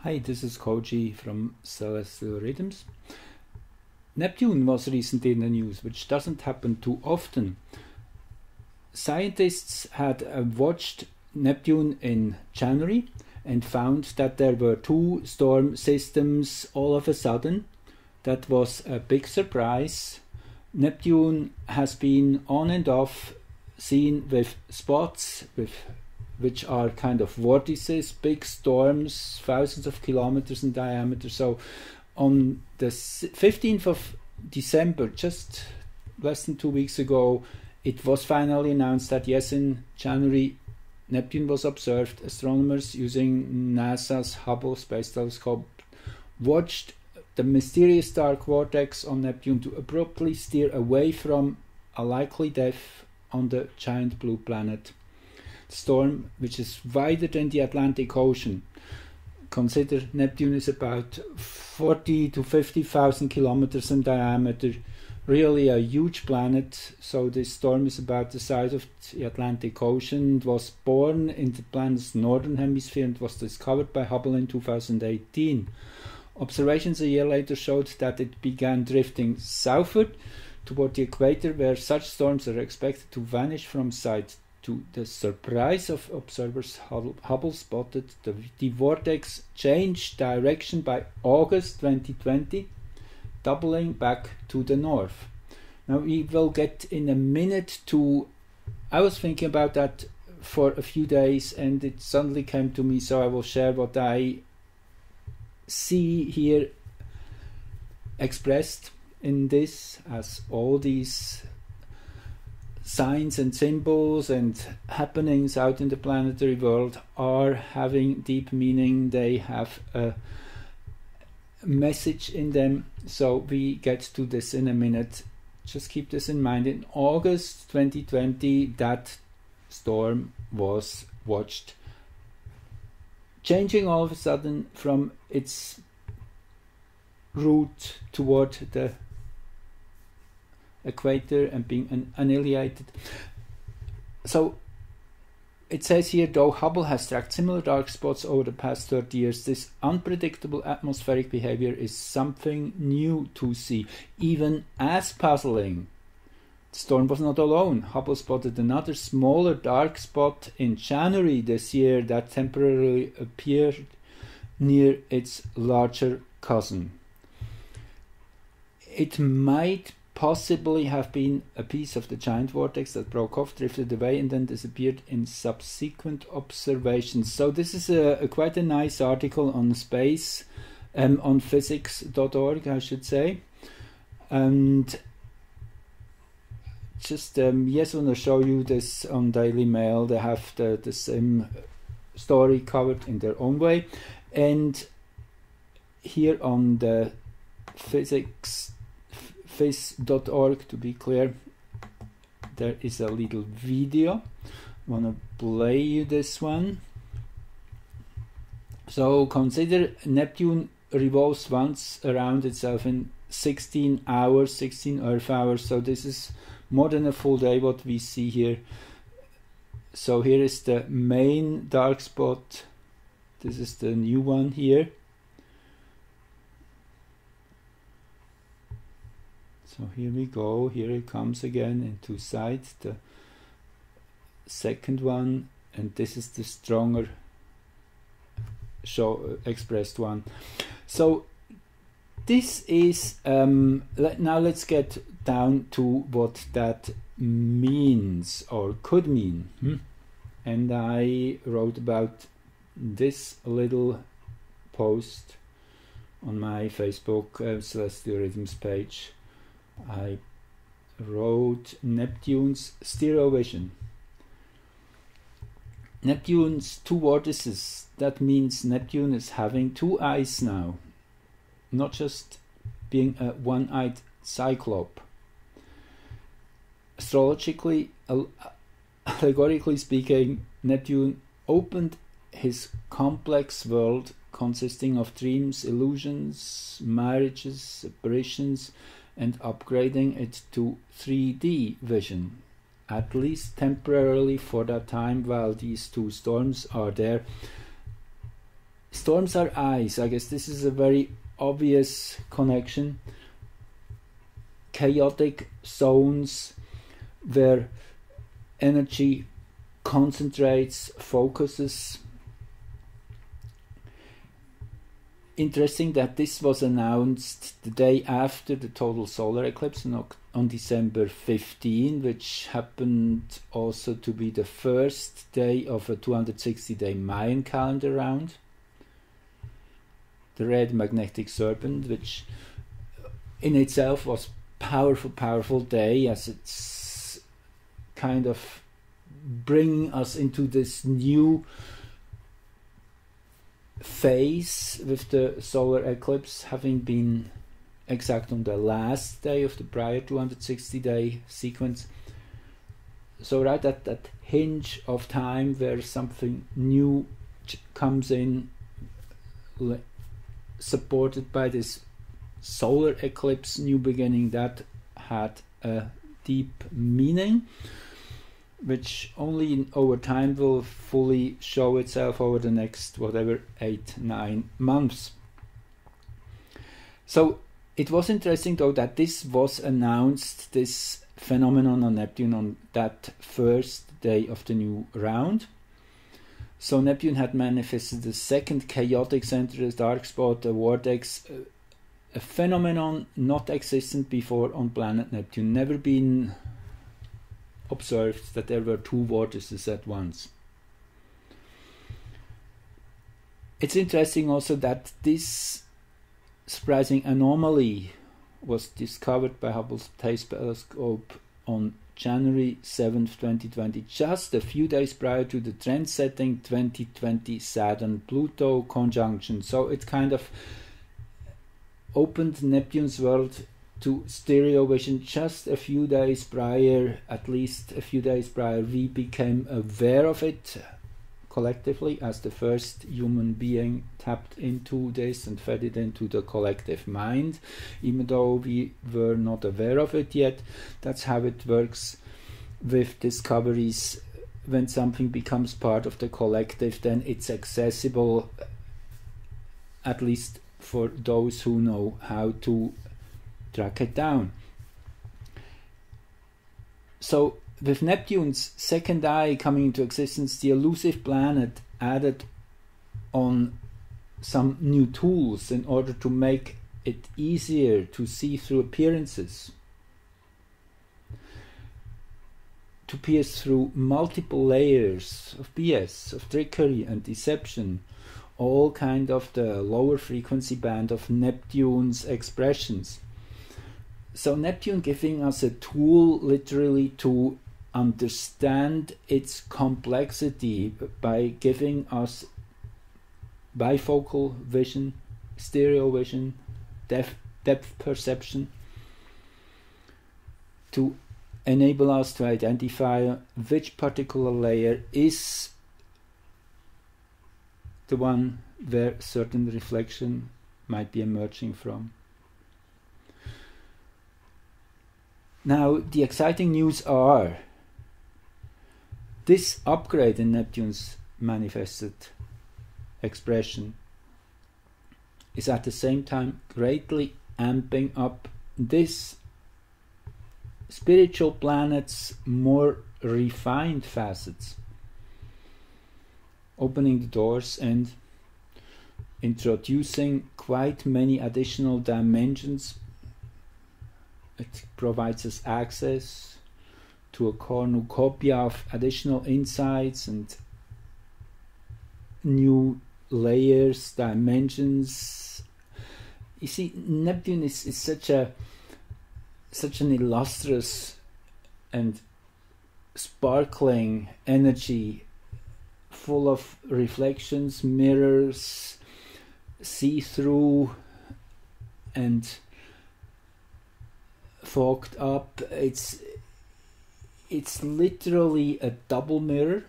Hi, this is Koji from Celestial Rhythms. Neptune was recently in the news, which doesn't happen too often. Scientists had watched Neptune in January and found that there were two storm systems all of a sudden. That was a big surprise. Neptune has been on and off seen with spots which are kind of vortices, big storms, thousands of kilometers in diameter. So on the 15th of December, just less than 2 weeks ago, it was finally announced that yes, in January, Neptune was observed. Astronomers using NASA's Hubble Space Telescope watched the mysterious dark vortex on Neptune to abruptly steer away from a likely death on the giant blue planet. The storm, which is wider than the Atlantic Ocean. Consider Neptune is about 40 to 50,000 kilometers in diameter, really a huge planet. So this storm is about the size of the Atlantic Ocean. It was born in the planet's northern hemisphere and was discovered by Hubble in 2018. Observations a year later showed that it began drifting southward toward the equator, where such storms are expected to vanish from sight. To the surprise of observers, Hubble spotted the vortex change direction by August 2020, doubling back to the north. Now we will get in a minute to... I was thinking about that for a few days and it suddenly came to me, so I will share what I see here expressed in this, as all these signs and symbols and happenings out in the planetary world are having deep meaning. They have a message in them. So we get to this in a minute. Just keep this in mind. In August 2020, that storm was watched changing all of a sudden from its route toward the equator and being annihilated. So it says here, though Hubble has tracked similar dark spots over the past 30 years, this unpredictable atmospheric behavior is something new to see, even as puzzling. The storm was not alone. Hubble spotted another smaller dark spot in January this year that temporarily appeared near its larger cousin. It might possibly have been a piece of the giant vortex that broke off, drifted away, and then disappeared in subsequent observations. So this is quite a nice article on space, on physics.org, I should say. And just yes, I want to show you this on Daily Mail. They have the same story covered in their own way. And here on the phys.org, to be clear, there is a little video. I want to play you this one. So consider Neptune revolves once around itself in 16 hours, 16 Earth hours. So this is more than a full day what we see here. So here is the main dark spot. This is the new one here. So here we go, here it comes again into sight, the second one, and this is the stronger expressed one. So this is, now let's get down to what that means or could mean. And I wrote about this little post on my Facebook Celestial Rhythms page. I wrote Neptune's stereo vision. Neptune's two vortices. That means Neptune is having two eyes now, not just being a one-eyed zyklope. Astrologically, allegorically speaking, Neptune opened his complex world consisting of dreams, illusions, mirages, apparitions, and upgrading it to 3D vision, at least temporarily for that time while these two storms are there. storms are ice. I guess this is a very obvious connection. Chaotic zones where energy concentrates, focuses. Interesting that this was announced the day after the total solar eclipse on December 15, which happened also to be the first day of a 260-day Mayan calendar round. The Red Magnetic Serpent, which in itself was powerful day, as it's kind of bringing us into this new phase with the solar eclipse having been exact on the last day of the prior 260-day sequence. So right at that hinge of time where something new comes in, supported by this solar eclipse new beginning, that had a deep meaning, which only over time will fully show itself over the next whatever 8-9 months. So it was interesting though that this was announced, this phenomenon on Neptune, on that first day of the new round. So Neptune had manifested the second chaotic center, a dark spot, a vortex, a phenomenon not existent before on planet Neptune, never been observed that there were two vortices at once. It's interesting also that this surprising anomaly was discovered by Hubble Space telescope on January 7th, 2020, just a few days prior to the trendsetting 2020 SATURN-PLUTO conjunction. So it kind of opened Neptune's world to stereo vision just a few days prior, at least a few days prior. We became aware of it collectively as the first human being tapped into this and fed it into the collective mind, even though we were not aware of it yet. That's how it works with discoveries. When something becomes part of the collective, then it's accessible, at least for those who know how to track it down. So with Neptune's second eye coming into existence, the elusive planet added on some new tools in order to make it easier to see through appearances, to pierce through multiple layers of BS, of trickery and deception, all kind of the lower frequency band of Neptune's expressions. So Neptune giving us a tool literally to understand its complexity by giving us bifocal vision, stereo vision, depth perception, to enable us to identify which particular layer is the one where certain reflection might be emerging from. Now, the exciting news are this upgrade in Neptune's manifested expression is at the same time greatly amping up this spiritual planet's more refined facets, opening the doors and introducing quite many additional dimensions. It provides us access to a cornucopia of additional insights and new layers, dimensions. You see, Neptune is such an illustrious and sparkling energy, full of reflections, mirrors, see-through and fogged up. It's literally a double mirror.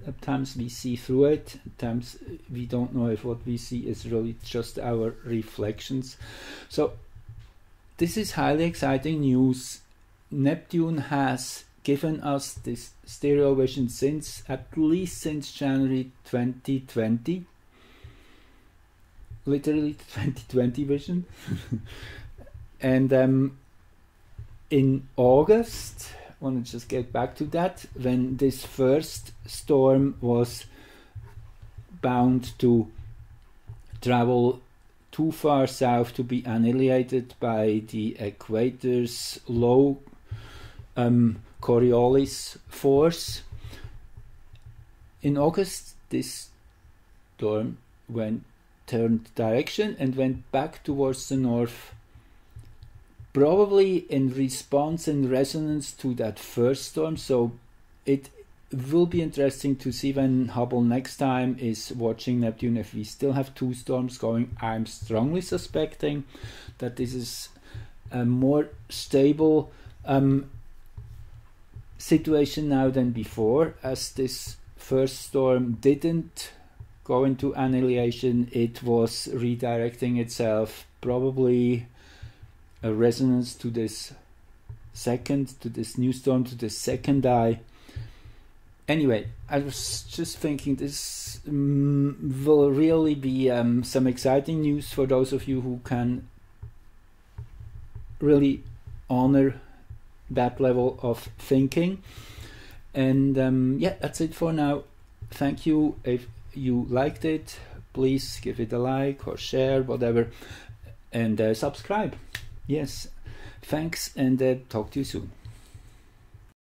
At times we see through it, at times we don't know if what we see is really just our reflections. So this is highly exciting news. Neptune has given us this stereo vision at least since January 2020. literally 2020 vision. And in August, I want to just get back to that, when this first storm was bound to travel too far south to be annihilated by the equator's low Coriolis force. In August, this storm turned direction and went back towards the north, probably in response and resonance to that first storm. So it will be interesting to see when Hubble next time is watching Neptune if we still have two storms going. I'm strongly suspecting that this is a more stable situation now than before, as this first storm didn't go into annihilation. It was redirecting itself, probably a resonance to this new storm, to this second eye. Anyway, I was just thinking this will really be some exciting news for those of you who can really honor that level of thinking. And yeah, that's it for now. Thank you. If you liked it, please give it a like or share, whatever, and subscribe. Yes, thanks, and talk to you soon.